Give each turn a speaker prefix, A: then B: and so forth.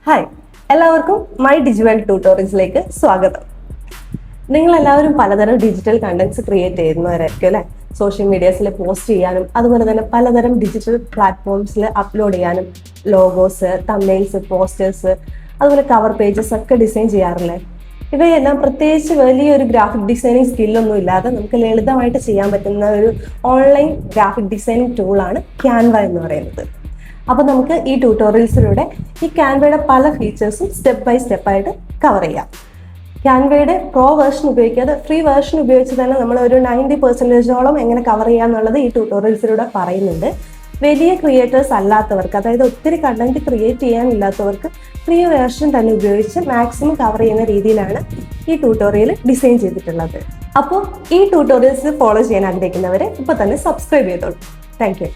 A: Hi, എല്ലാവർക്കും my digital ട്യൂട്ടോറിയൽസിലേക്ക് സ്വാഗതം. നിങ്ങളെല്ലാവരും പലതരം ഡിജിറ്റൽ കണ്ടന്റ്സ് ക്രിയേറ്റ് ചെയ്യുന്നവരായിരിക്കും അല്ലേ? സോഷ്യൽ മീഡിയാസിൽ പോസ്റ്റ് ചെയ്യാനും അതുപോലെ തന്നെ പലതരം ഡിജിറ്റൽ പ്ലാറ്റ്ഫോംസിൽ അപ്ലോഡ് ചെയ്യാനും ലോഗോസ്, തംബ്നെയിൽസ്, പോസ്റ്റേഴ്സ്, അതുപോലെ കവർ പേജസ് ഒക്കെ ഡിസൈൻ ചെയ്യാറില്ലേ? ഇവയെല്ലാം പ്രത്യേകിച്ച് വലിയൊരു ഗ്രാഫിക് ഡിസൈനിങ് സ്കില്ലൊന്നും ഇല്ലാതെ നമുക്ക് ലളിതമായിട്ട് ചെയ്യാൻ പറ്റുന്ന ഒരു ഓൺലൈൻ ഗ്രാഫിക് ഡിസൈനിങ് ടൂളാണ് ക്യാൻവ എന്ന് പറയുന്നത്. അപ്പോൾ നമുക്ക് ഈ ട്യൂട്ടോറിയൽസിലൂടെ ഈ ക്യാൻവയുടെ പല ഫീച്ചേഴ്സും സ്റ്റെപ്പ് ബൈ സ്റ്റെപ്പായിട്ട് കവർ ചെയ്യാം. ക്യാൻവയുടെ പ്രോ വേർഷൻ ഉപയോഗിക്കാതെ ഫ്രീ വേർഷൻ ഉപയോഗിച്ച് തന്നെ നമ്മൾ ഒരു 90% എങ്ങനെ കവർ ചെയ്യുക എന്നുള്ളത് ഈ ട്യൂട്ടോറിയൽസിലൂടെ പറയുന്നുണ്ട്. വലിയ ക്രിയേറ്റേഴ്സ് അല്ലാത്തവർക്ക്, അതായത് ഒത്തിരി കണ്ടന്റ് ക്രിയേറ്റ് ചെയ്യാനില്ലാത്തവർക്ക് ഫ്രീ വേർഷൻ തന്നെ ഉപയോഗിച്ച് മാക്സിമം കവർ ചെയ്യുന്ന രീതിയിലാണ് ഈ ട്യൂട്ടോറിയൽ ഡിസൈൻ ചെയ്തിട്ടുള്ളത്. അപ്പോൾ ഈ ട്യൂട്ടോറിയൽസ് ഫോളോ ചെയ്യാൻ ആഗ്രഹിക്കുന്നവർ ഇപ്പോൾ തന്നെ സബ്സ്ക്രൈബ് ചെയ്തോളൂ. Thank you.